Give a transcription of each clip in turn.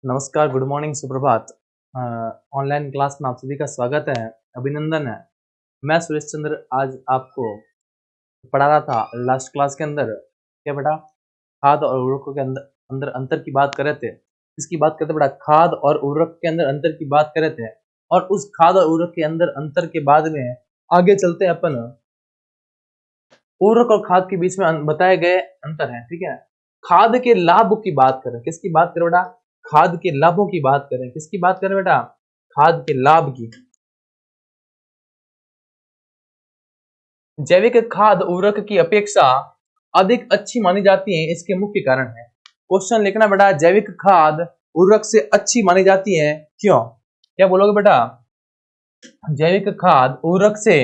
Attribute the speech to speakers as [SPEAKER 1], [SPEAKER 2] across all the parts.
[SPEAKER 1] नमस्कार, good morning, सुप्रभात। Online class में आप सभी का स्वागत है, अभिनंदन है। मैं सुरेश चंद्र आज आपको पढ़ा रहा था लास्ट क्लास के अंदर। क्या बेटा? खाद और उर्वरकों के अंदर अंदर अंतर की बात कर रहे थे। इसकी बात करते बेटा, खाद और उर्वरक के अंदर अंतर की बात कर रहे थे। और उस खाद और उर्वरक के अंदर अंतर के बाद में आगे चलते अपन उर्वरक और खाद के बीच में बताए गए अंतर है। ठीक है, खाद के लाभ की बात करें। किसकी बात करें बेटा? खाद के लाभों की बात करें। किसकी बात करें बेटा? खाद के लाभ की। जैविक खाद उर्वरक की अपेक्षा अधिक अच्छी मानी जाती है, इसके मुख्य कारण है। क्वेश्चन लिखना बेटा, जैविक खाद उर्वरक से अच्छी मानी जाती है, क्यों? क्या बोलोगे बेटा? जैविक खाद उर्वरक से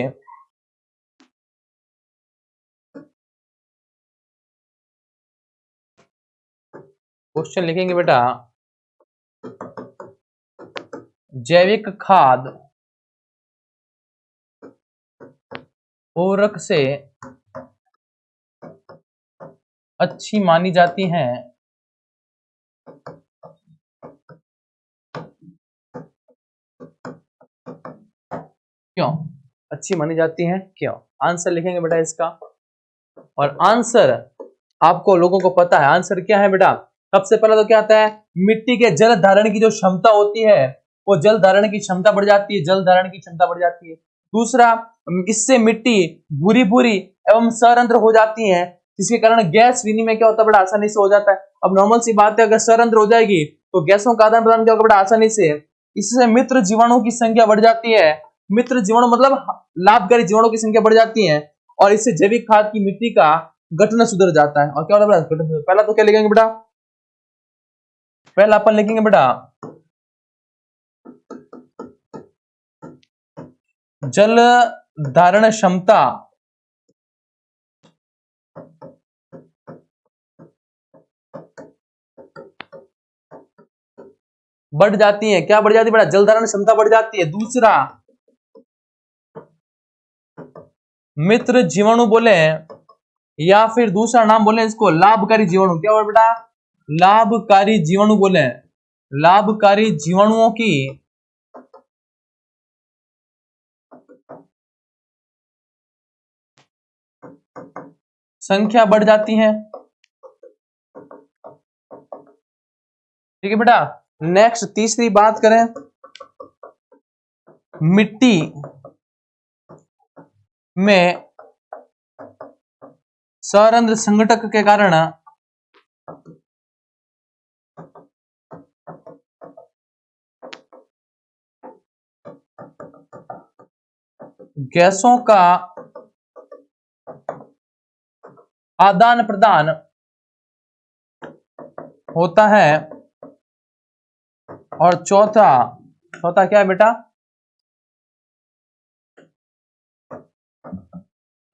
[SPEAKER 1] क्वेश्चन लिखेंगे बेटा, जैविक खाद उर्वरक से अच्छी मानी जाती हैं, क्यों अच्छी मानी जाती हैं, क्यों? आंसर लिखेंगे बेटा इसका। और आंसर आपको लोगों को पता है, आंसर क्या है बेटा? सबसे पहला तो क्या आता है, मिट्टी के जल धारण की जो क्षमता होती है वो जल धारण की क्षमता बढ़ जाती है, जल धारण की क्षमता बढ़ जाती है। दूसरा, इससे मिट्टी भूरी भूरी एवं सरंध्र हो जाती है, जिसके कारण गैस विनिमय क्या होता है बेटा? आसानी से हो जाता है। अब नॉर्मल सी बात है, अगर सरंध्र हो जाएगी तो गैसों का आदान प्रदान क्या होगा बेटा? आसानी से। इससे मित्र जीवाणुओं की संख्या बढ़ जाती है। मित्र जीवाणु मतलब लाभकारी जीवाणुओं की संख्या बढ़ जाती है। और इससे जैविक खाद की मिट्टी का गठन सुधर जाता है। और क्या होता है बेटा? पहला तो क्या लिखेंगे बेटा? पहला अपन लिखेंगे बेटा, जल धारण क्षमता बढ़ जाती है। क्या बढ़ जाती है बेटा? जल धारण क्षमता बढ़ जाती है। दूसरा, मित्र जीवाणु बोले या फिर दूसरा नाम बोले इसको लाभकारी जीवाणु। क्या बोले बेटा? लाभकारी जीवाणु बोले। लाभकारी जीवाणुओं की संख्या बढ़ जाती है। ठीक है बेटा। नेक्स्ट तीसरी बात करें, मिट्टी में सरंध्र संघटक के कारण गैसों का आदान प्रदान होता है। और चौथा चौथा क्या है बेटा?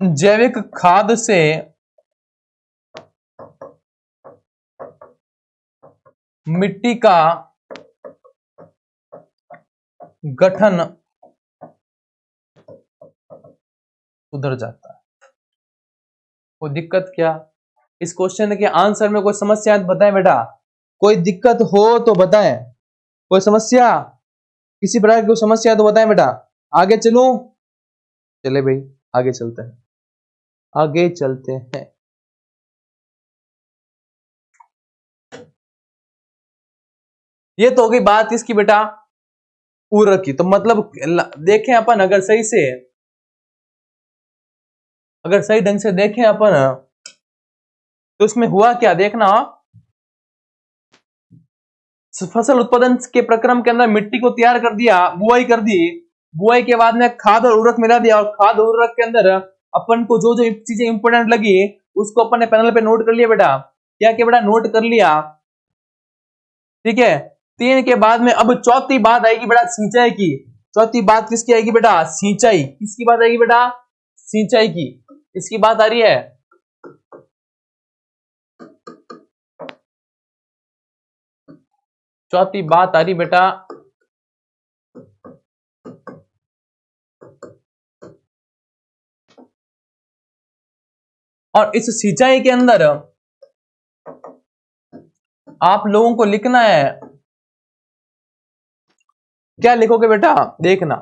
[SPEAKER 1] जैविक खाद से मिट्टी का गठन सुधर जाता है। कोई दिक्कत क्या? इस क्वेश्चन के आंसर में कोई समस्या है तो बताएं बेटा। कोई दिक्कत हो तो बताएं। कोई समस्या, किसी प्रकार की कोई समस्या है तो बताएं बेटा। आगे चलूं? चले भाई, आगे चलते हैं, आगे चलते हैं। ये तो हो गई बात इसकी बेटा उर्वरक की। तो मतलब देखें अपन, अगर सही ढंग से देखें अपन तो इसमें हुआ क्या देखना। फसल उत्पादन के प्रक्रम के अंदर मिट्टी को तैयार कर दिया, बुआई कर दी। बुआई के बाद में खाद और उर्वरक मिला दिया, और खाद और उर्वरक के अंदर अपन को जो जो चीजें इंपोर्टेंट लगी उसको अपन ने पैनल पे नोट कर लिया बेटा। क्या क्या बेटा? नोट कर लिया। ठीक है, तीन के बाद में अब चौथी बात आएगी बेटा, सिंचाई की। चौथी बात किसकी आएगी बेटा? सिंचाई। किसकी बात आएगी बेटा? सिंचाई की। इसकी बात आ रही है। चौथी बात आ रही बेटा और इस सिंचाई के अंदर आप लोगों को लिखना है क्या लिखोगे बेटा, देखना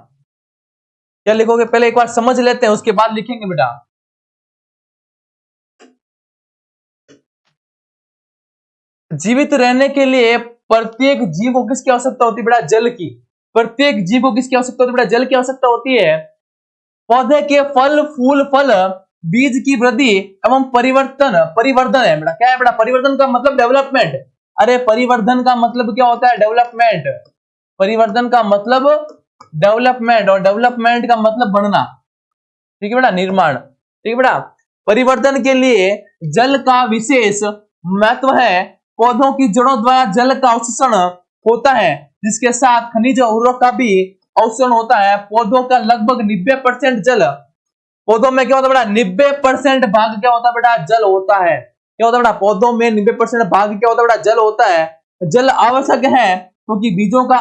[SPEAKER 1] क्या लिखोगे, पहले एक बार समझ लेते हैं उसके बाद लिखेंगे बेटा। जीवित रहने के लिए प्रत्येक जीव को किसकी आवश्यकता होती है बेटा, जल की। प्रत्येक जीव को किसकी आवश्यकता होती है बेटा, जल की आवश्यकता होती है। पौधे के फल फूल फल बीज की वृद्धि एवं परिवर्धन है बेटा, क्या है बेटा, परिवर्तन का मतलब डेवलपमेंट। अरे परिवर्धन का मतलब क्या होता है, डेवलपमेंट। परिवर्तन का मतलब डेवलपमेंट, और डेवलपमेंट का मतलब बढ़ना, ठीक है बेटा, निर्माण, ठीक है बेटा। परिवर्तन के लिए जल का विशेष महत्व है। पौधों की जड़ों द्वारा जल का अवशोषण होता है, जिसके साथ खनिज और उर्वरक का भी अवशोषण होता है। पौधों का लगभग 90% जल, पौधों में क्या होता है बेटा, 90% भाग क्या होता है बेटा, जल होता है। क्या होता है बेटा, पौधों में 90% भाग क्या होता है बेटा, जल होता है। जल आवश्यक है क्योंकि बीजों का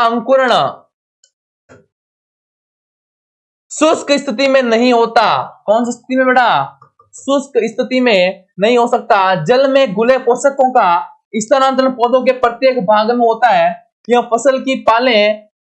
[SPEAKER 1] अंकुरण शुष्क स्थिति में नहीं होता। कौन सी स्थिति में बेटा, शुष्क स्थिति में नहीं हो सकता। जल में घुले पोषकों का स्थानांतरण पौधों के प्रत्येक भाग में होता है। यह फसल की पाले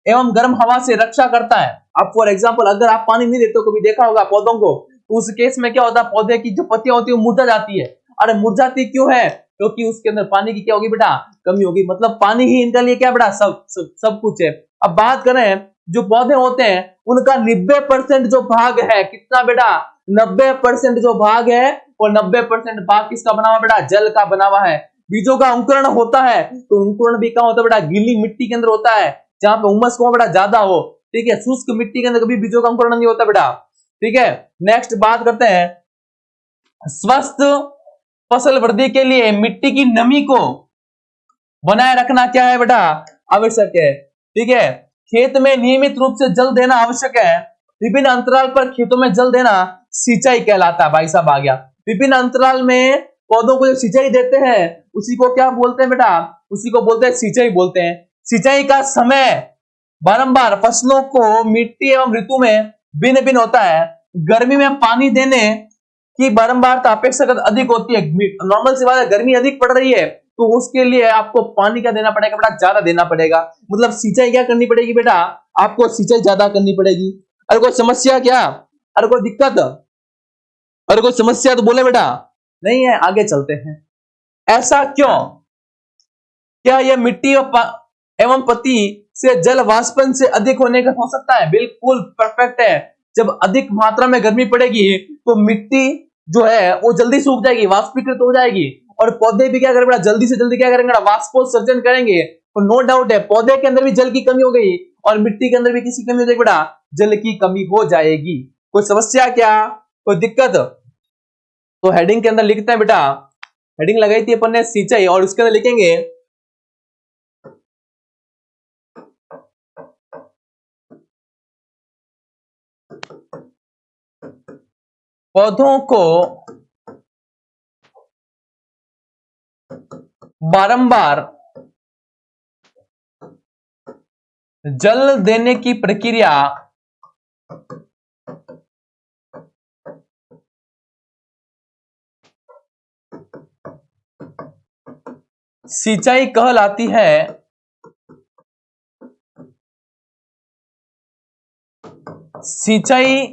[SPEAKER 1] एवं गर्म हवा से रक्षा करता है। अब फॉर एग्जाम्पल अगर आप पानी नहीं देते हो, कभी देखा होगा पौधों को, तो उस केस में क्या होता है, पौधे की जो पत्तियां होती है वो मुरझा जाती है। अरे मुरझाती क्यों है, क्योंकि उसके अंदर पानी की क्या होगी बेटा, कमी होगी। मतलब पानी ही इनके लिए क्या बेटा, सब कुछ है। अब बात करें जो पौधे होते हैं उनका 90% जो भाग है, कितना बेटा, 90% जो भाग है, और 90% भाग किसका बना हुआ बेटा, जल का बना हुआ है। बीजों का अंकुरण होता है, तो अंकुरण भी कहां होता है बेटा, गीली मिट्टी के अंदर होता है, जहां पे उमस को बेटा ज्यादा हो, ठीक है। शुष्क मिट्टी के अंदर कभी बीजों का अंकुरण नहीं होता बेटा, ठीक है। नेक्स्ट बात करते हैं, स्वस्थ फसल वृद्धि के लिए मिट्टी की नमी को बनाए रखना क्या है बेटा, आवश्यक है, ठीक है। खेत में नियमित रूप से जल देना आवश्यक है। विभिन्न अंतराल पर खेतों में जल देना सिंचाई कहलाता है। भाई साहब आ गया, विभिन्न अंतराल में पौधों को जो सिंचाई देते हैं उसी को क्या बोलते हैं बेटा, उसी को बोलते हैं सिंचाई बोलते हैं। सिंचाई का समय बारंबार फसलों को मिट्टी एवं ऋतु में भिन्न भिन्न होता है। गर्मी में पानी देने की बारंबारता अपेक्षाकृत अधिक होती है। नॉर्मल सी बात है, गर्मी अधिक पड़ रही है तो उसके लिए आपको पानी क्या देना पड़ेगा बेटा, ज्यादा देना पड़ेगा। मतलब सिंचाई क्या करनी पड़ेगी बेटा, आपको सिंचाई ज्यादा करनी पड़ेगी। अरे कोई समस्या क्या, अरे कोई दिक्कत, अरे कोई समस्या तो बोले बेटा, नहीं है, आगे चलते हैं। ऐसा क्यों, क्या यह मिट्टी एवं पत्ती से जल वाष्पन से अधिक होने का हो सकता है, बिल्कुल परफेक्ट है। जब अधिक मात्रा में गर्मी पड़ेगी तो मिट्टी जो है वो जल्दी सूख जाएगी, वाष्पीकृत हो जाएगी, और पौधे भी क्या करेंगे, जल्दी से जल्दी क्या करेंगे, वाष्पोत्सर्जन करेंगे। तो नो डाउट है पौधे के अंदर भी जल की कमी हो गई और मिट्टी के अंदर भी किसी कमी हो जाएगी बेटा, जल की कमी हो जाएगी। कोई समस्या क्या, कोई दिक्कत, तो हेडिंग के अंदर लिखते हैं बेटा, हेडिंग लगाई थी अपन ने सिंचाई, और उसके अंदर लिखेंगे पौधों को बारंबार जल देने की प्रक्रिया सिंचाई कहलाती है। सिंचाई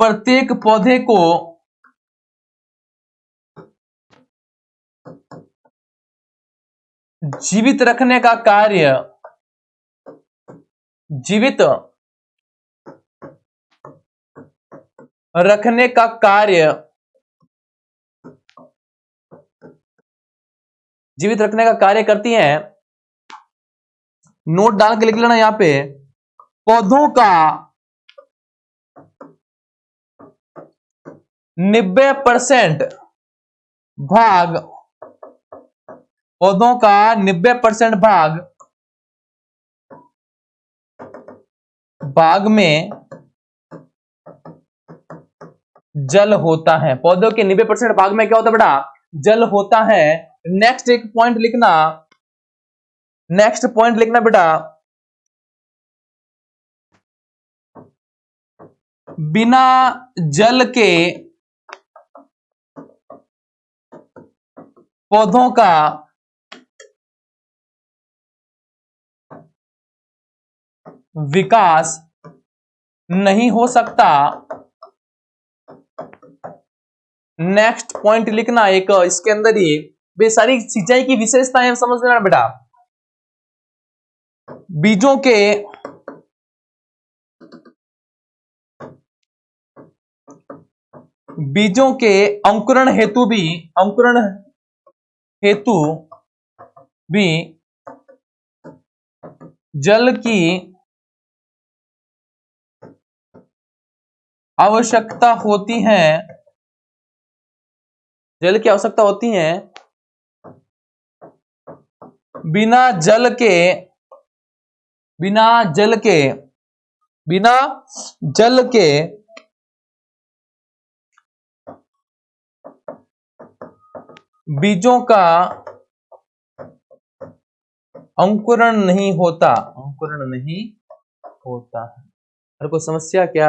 [SPEAKER 1] प्रत्येक पौधे को जीवित रखने का कार्य, जीवित रखने का कार्य, जीवित रखने का कार्य करती हैं। नोट डाल के लिख लेना यहां पे, पौधों का 90% भाग, पौधों का 90% भाग में जल होता है। पौधों के 90% भाग में क्या होता है बेटा, जल होता है। नेक्स्ट एक पॉइंट लिखना, नेक्स्ट पॉइंट लिखना बेटा, बिना जल के पौधों का विकास नहीं हो सकता। नेक्स्ट पॉइंट लिखना एक इसके अंदर ही वे सारी सिंचाई की विशेषताएं समझ लेना बेटा। बीजों के अंकुरण हेतु भी जल की आवश्यकता होती है। जल की आवश्यकता होती है। बिना जल के बीजों का अंकुरण नहीं होता है। और कोई समस्या क्या,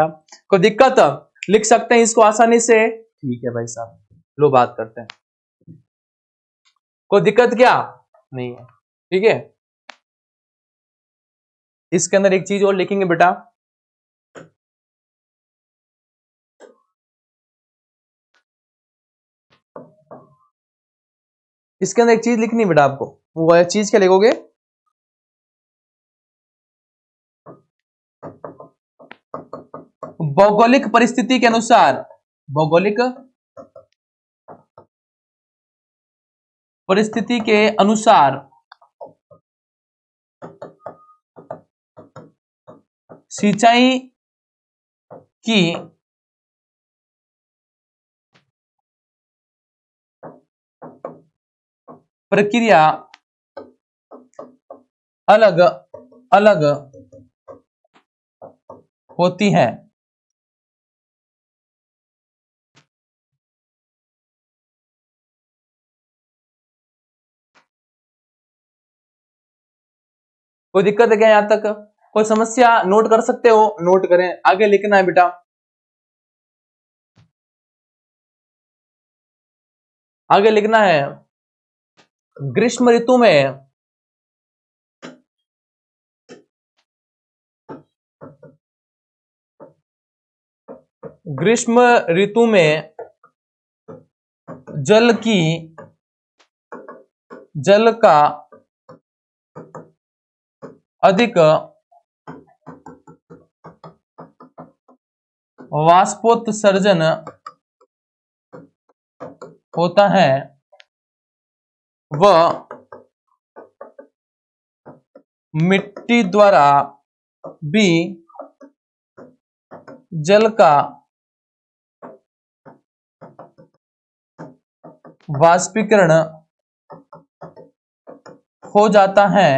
[SPEAKER 1] कोई दिक्कत? लिख सकते हैं इसको आसानी से? ठीक है भाई साहब, लो बात करते हैं। कोई दिक्कत क्या नहीं है? ठीक है, इसके अंदर एक चीज और लिखेंगे बेटा। इसके अंदर एक चीज लिखनी है बेटा आपको। वो चीज क्या लिखोगे? भौगोलिक परिस्थिति के अनुसार सिंचाई की प्रक्रिया अलग अलग होती है। कोई दिक्कत है क्या यहां तक? कोई समस्या नोट कर सकते हो? नोट करें, आगे लिखना है बेटा। आगे लिखना है, ग्रीष्म ऋतु में जल का अधिक वाष्पोत्सर्जन होता है व मिट्टी द्वारा भी जल का वाष्पीकरण हो जाता है।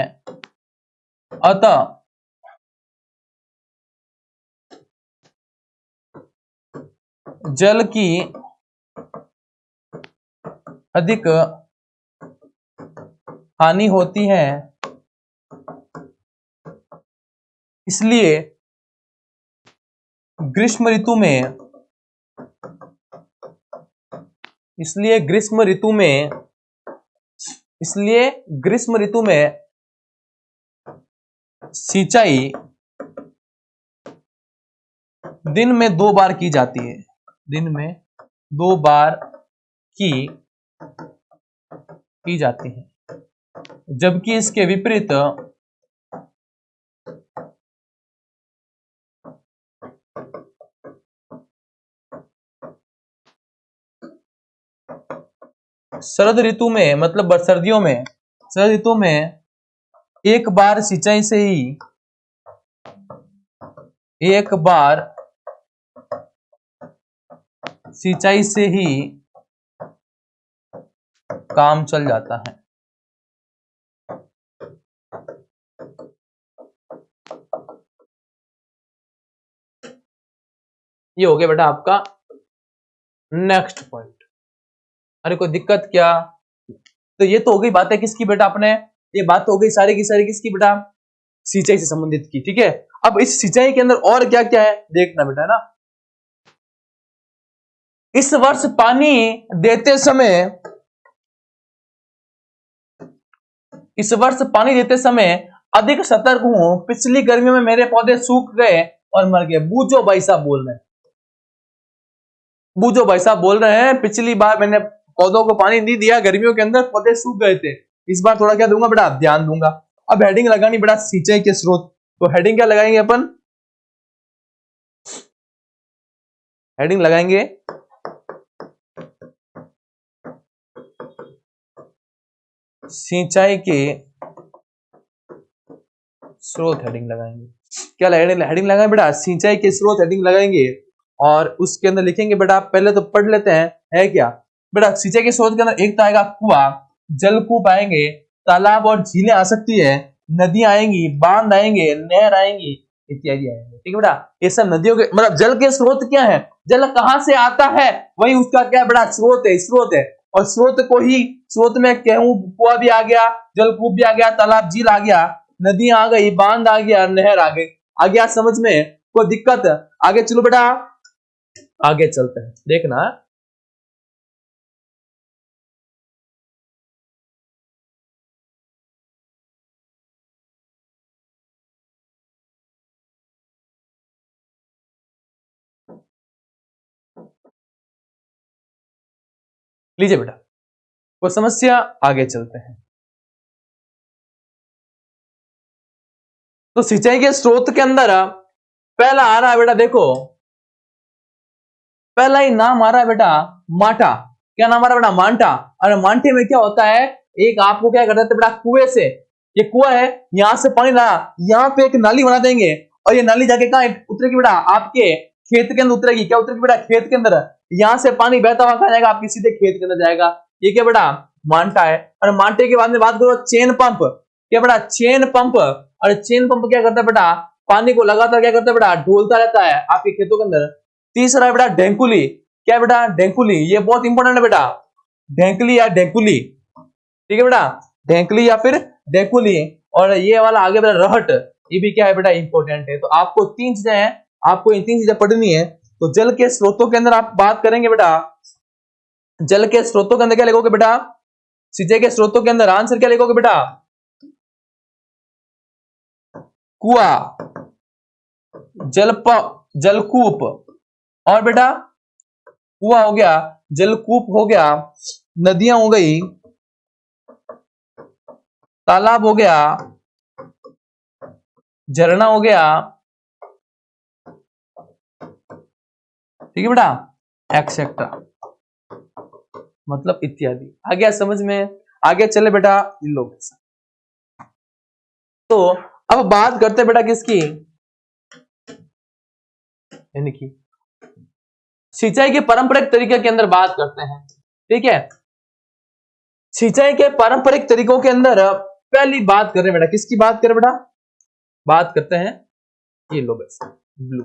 [SPEAKER 1] अतः जल की अधिक हानि होती है। इसलिए ग्रीष्म ऋतु में सिंचाई दिन में 2 बार की जाती है। दिन में 2 बार की जाती है, जबकि इसके विपरीत शरद ऋतु में, मतलब सर्दियों में, शरद ऋतु में एक बार सिंचाई से ही काम चल जाता है। ये हो गया बेटा आपका नेक्स्ट पॉइंट। अरे कोई दिक्कत क्या? तो ये तो हो गई बातें किसकी बेटा, अपने ये बात तो हो गई सारी की सारी किसकी बेटा? सिंचाई से संबंधित की। ठीक है, अब इस सिंचाई के अंदर और क्या क्या है देखना बेटा, है ना। इस वर्ष पानी देते समय इस वर्ष पानी देते समय अधिक सतर्क हूं, पिछली गर्मियों में मेरे पौधे सूख गए और मर गए। बूझो भाई साहब बोल रहे हैं, बूझो भाई साहब बोल रहे हैं, पिछली बार मैंने पौधों को पानी नहीं दिया, गर्मियों के अंदर पौधे सूख गए थे, इस बार थोड़ा क्या दूंगा बेटा, ध्यान दूंगा। अब हेडिंग लगानी बेटा, सिंचाई के स्रोत, तो हेडिंग क्या लगाएंगे अपन, हेडिंग लगाएंगे सिंचाई के स्रोत, हेडिंग लगाएंगे। क्या हेडिंग लगाएंगे बेटा, सिंचाई के स्रोत, हेडिंग लगाएंगे। और उसके अंदर लिखेंगे बेटा, पहले तो पढ़ लेते हैं, है क्या बेटा, सिंचाई के स्रोत के अंदर एक तो आएगा कुआं, जलकूप आएंगे, तालाब और झीलें आ सकती है, नदियां आएंगी, बांध आएंगे, नहर आएंगी, इत्यादि आएंगे। ठीक है बेटा, ये सब नदियों के मतलब जल के स्रोत क्या है, जल कहां से आता है, वही उसका क्या बेटा, स्रोत है, स्रोत है। और स्रोत को ही, स्रोत में कहूं कुआं भी आ गया, जलकूप भी आ गया, तालाब झील आ गया, नदियां आ गई, बांध आ गया, नहर आ गई। आ गया समझ में, कोई दिक्कत, आगे चलो बेटा, आगे चलते हैं, देखना। लीजिए बेटा, कोई समस्या, आगे चलते हैं। तो सिंचाई के स्रोत के अंदर पहला आ रहा है बेटा, देखो पहला ही नाम आ रहा है बेटा, माटा। क्या नाम आ रहा है बेटा, मांटा। और मांटे में क्या होता है, एक आपको क्या करते थे बेटा, कुएं से, ये कुआं है, यहां से पानी लाया, यहाँ पे एक नाली बना देंगे, और ये नाली जाके कहां उतरेगी बेटा, आपके खेत के अंदर उतरेगी। क्या उतरेगी बेटा, खेत के अंदर। यहां से पानी बहता हुआ कहां जाएगा, आपके सीधे खेत के अंदर जाएगा। ये क्या बेटा, मांटा है। और मांटे के बाद में बात करो चेन पंप। क्या बेटा, चेन पंप। और चेन पंप क्या करता है बेटा, पानी को लगातार क्या करता है बेटा, ढोलता रहता है आपके खेतों के अंदर। तीसरा है बेटा ढेंकुली। क्या है बेटा, ढेंकुली, ये बहुत इंपॉर्टेंट है बेटा, ढेंकुली या ढेंकुली। ठीक है बेटा, ढेंकुली या फिर ढेंकुली। और ये वाला आगे बेटा रहट, ये भी क्या है बेटा, इंपॉर्टेंट है। तो आपको तीन चीजें हैं, आपको इन तीन चीजें पढ़नी है। तो जल के स्रोतों के अंदर आप बात करेंगे बेटा, जल के स्रोतों के अंदर क्या लिखोगे बेटा, सिंचाई के स्रोतों के अंदर आंसर क्या लिखोगे बेटा, कुआं, जलकूप, और बेटा कुआं हो गया, जलकूप हो गया, नदियां हो गई, तालाब हो गया, झरना हो गया। ठीक है बेटा, एक्सेट्रा, मतलब इत्यादि। आ गया समझ में, आगे चले बेटा इन लोग। तो अब बात करते बेटा किसकी, यानी कि सिंचाई के पारंपरिक तरीके के अंदर बात करते हैं। ठीक है, सिंचाई के पारंपरिक तरीकों के अंदर पहली बात कर रहे हैं बेटा, किसकी बात करें बेटा, बात करते हैं ये लो ब्लू।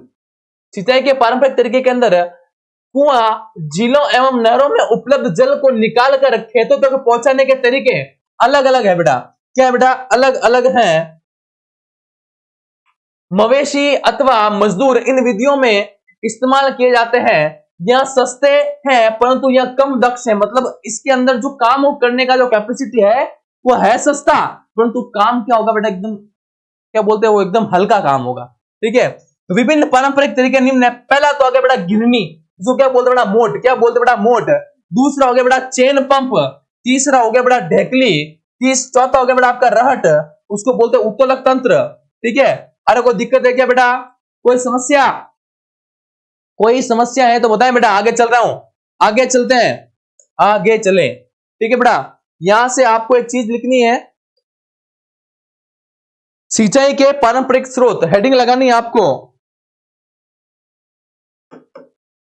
[SPEAKER 1] सिंचाई के पारंपरिक तरीके के अंदर कुआं, झीलों एवं नहरों में उपलब्ध जल को निकाल कर खेतों तक पहुंचाने के तरीके अलग अलग है बेटा। क्या है बेटा, अलग अलग हैं। मवेशी अथवा मजदूर इन विधियों में इस्तेमाल किए जाते हैं। यह सस्ते हैं परंतु यह कम दक्ष है, मतलब इसके अंदर जो काम करने का जो कैपेसिटी है वो है सस्ता, परंतु काम क्या होगा बेटा, एकदम क्या बोलते हैं, वो एकदम हल्का काम होगा। ठीक है, विभिन्न पारंपरिक तरीके निम्न है। पहला तो आ गया बेटा गिरनी, जो क्या बोलते बेटा, मोट। क्या बोलते बेटा, मोट। दूसरा हो गया बेटा चेन पंप। तीसरा हो गया बेटा ढेकली। चौथा हो गया बेटा आपका रहट, उसको बोलते हैं उत्तोलक तंत्र। ठीक है, अरे कोई दिक्कत है क्या बेटा, कोई समस्या, कोई समस्या है तो बताएं बेटा, आगे चल रहा हूं, आगे चलते हैं, आगे चले। ठीक है बेटा, यहां से आपको एक चीज लिखनी है, सिंचाई के पारंपरिक स्रोत, हेडिंग लगानी है आपको,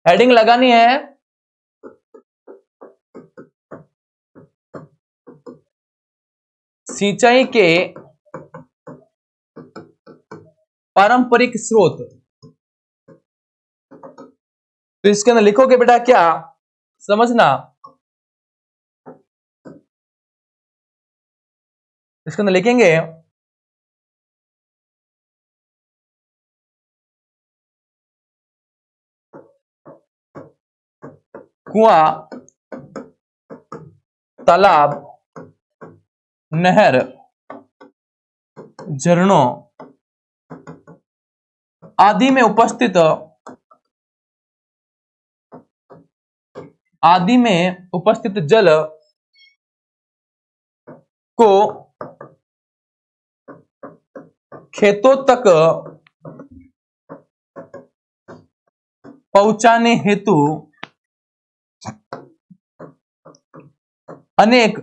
[SPEAKER 1] हेडिंग लगानी है सिंचाई के पारंपरिक स्रोत। तो इसके अंदर लिखोगे बेटा क्या, समझना, इसके अंदर लिखेंगे कुआं, तालाब, नहर, झरनों आदि में उपस्थित जल को खेतों तक पहुंचाने हेतु अनेक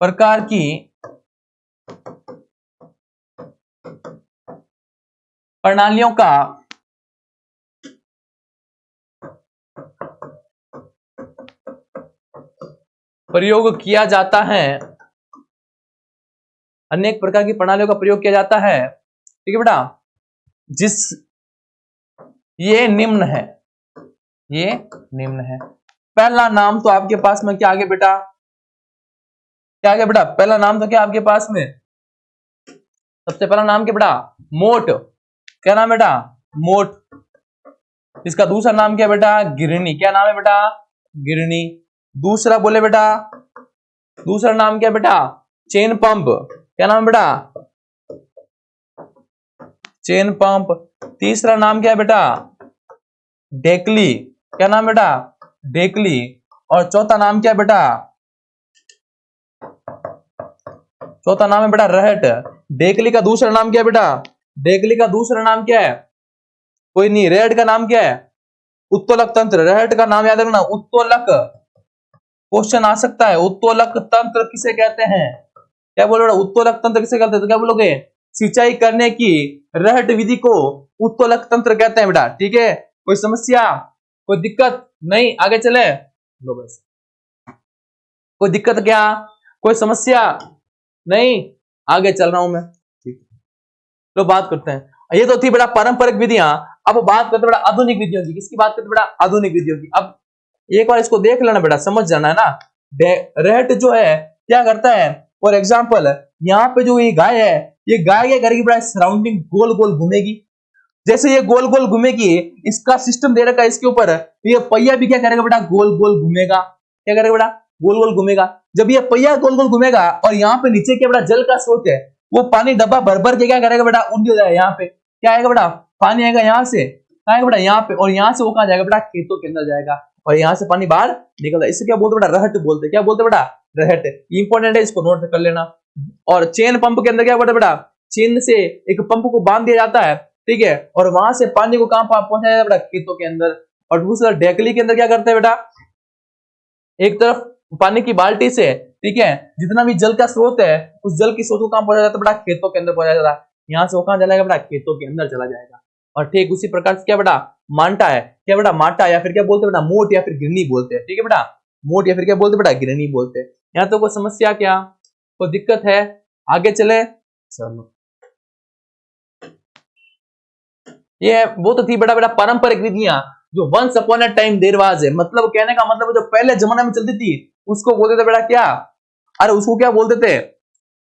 [SPEAKER 1] प्रकार की प्रणालियों का प्रयोग किया जाता है। अनेक प्रकार की प्रणालियों का प्रयोग किया जाता है, ठीक है बेटा। ये निम्न है, पहला नाम तो आपके पास में क्या आ गया बेटा, पहला नाम तो क्या आपके पास में, सबसे पहला नाम क्या बेटा, मोट। क्या नाम बेटा, मोट। इसका दूसरा नाम क्या बेटा, गिरनी। क्या नाम है बेटा, गिरनी। दूसरा बोले बेटा, दूसरा नाम क्या बेटा, चेन पंप। क्या नाम है बेटा, चेन पंप। तीसरा नाम क्या है बेटा, ढेकली। क्या नाम बेटा, ढेकली। और चौथा नाम क्या है बेटा, चौथा नाम है बेटा रहट। ढेकली का दूसरा नाम क्या है बेटा, ढेकली का दूसरा नाम क्या है, कोई नहीं। रहट का नाम क्या है, उत्तोलक तंत्र। रहट का नाम याद रखना, उत्तोलक। क्वेश्चन आ सकता है, उत्तोलक तंत्र किसे कहते हैं। क्या बोलोगे, उत्तोलक तंत्र किसे कहते हैं, तो क्या बोलोगे, सिंचाई करने की रहट विधि को उत्तोलक तंत्र कहते हैं बेटा, ठीक है। कोई समस्या, कोई दिक्कत नहीं, आगे चले। लो बस, कोई दिक्कत क्या, कोई समस्या नहीं, आगे चल रहा हूं मैं, ठीक है। तो बात करते हैं, ये तो थी बेटा पारंपरिक विधियां। अब बात करते बेटा आधुनिक विधियों की। किसकी बात करते बेटा, आधुनिक विधियों की। अब एक बार इसको देख लेना बेटा, समझ जाना है ना। रहट जो है क्या करता है, फॉर एग्जाम्पल यहाँ पे जो ये गाय है, ये गाय क्या करेगी बेटा, सराउंडिंग गोल गोल घूमेगी। जैसे ये गोल गोल घूमेगी, इसका सिस्टम दे रखा है इसके ऊपर, ये पहिया भी क्या करेगा बेटा, गोल गोल घूमेगा। क्या करेगा बेटा, गोल गोल घूमेगा। जब ये पहिया गोल गोल घूमेगा और यहाँ पे नीचे क्या बेटा जल का स्रोत है, वो पानी डब्बा भर भर के क्या करेगा बेटा, उड़ जाएगा। यहाँ पे क्या आएगा बेटा, पानी आएगा यहाँ से, आएगा बेटा यहाँ पे, और यहाँ से वो कहाँ जाएगा बेटा, खेतों के अंदर जाएगा, और यहाँ से पानी बाहर निकलता है। इससे क्या बोलते बेटा, रहट बोलते। क्या बोलते बेटा, रहट। इंपॉर्टेंट है, इसको नोट कर लेना। और चेन पंप के अंदर क्या बोलते बेटा, चेन से एक पंप को बांध दिया जाता है, ठीक है, और वहां से पानी को कहां पहुंचाया जाता है बेटा, खेतों के अंदर। और दूसरा ढेकली के अंदर क्या करते हैं बेटा, एक तरफ पानी की बाल्टी से, ठीक है, जितना भी जल का स्रोत है, उस जल की स्रोत को कहां पहुंचाया जाता है बेटा, खेतों के अंदर पहुंचाया जाता है। यहाँ से वो कहां चला जाएगा बेटा, खेतों के अंदर चला जाएगा। और ठीक उसी प्रकार से क्या बेटा, मांटा है। क्या बेटा, मांटा, या फिर क्या बोलते हैं बेटा, मोट या फिर गिरनी बोलते हैं, ठीक है बेटा। मोट या फिर क्या बोलते हैं बेटा, गिरनी बोलते हैं। यहाँ तो कोई समस्या क्या, कोई दिक्कत है, आगे चले। चलो, ये वो तो थी बेटा बेटा पारंपरिक विधियां, जो once upon a time there was है। मतलब कहने का मतलब जो पहले जमाने में चलती थी, उसको बोलते थे बेटा क्या, अरे उसको क्या बोलते थे,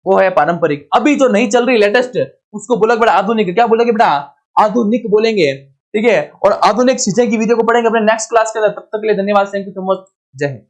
[SPEAKER 1] वो है पारंपरिक। अभी जो नहीं चल रही लेटेस्ट, उसको बोला बेटा आधुनिक। क्या बोलेंगे बेटा, आधुनिक बोलेंगे, ठीक है। और आधुनिक सिंचाई की विधियों को पढ़ेंगे अपने नेक्स्ट क्लास के अंदर। तब तक के लिए धन्यवाद, थैंक यू सो मच, जय हिंद।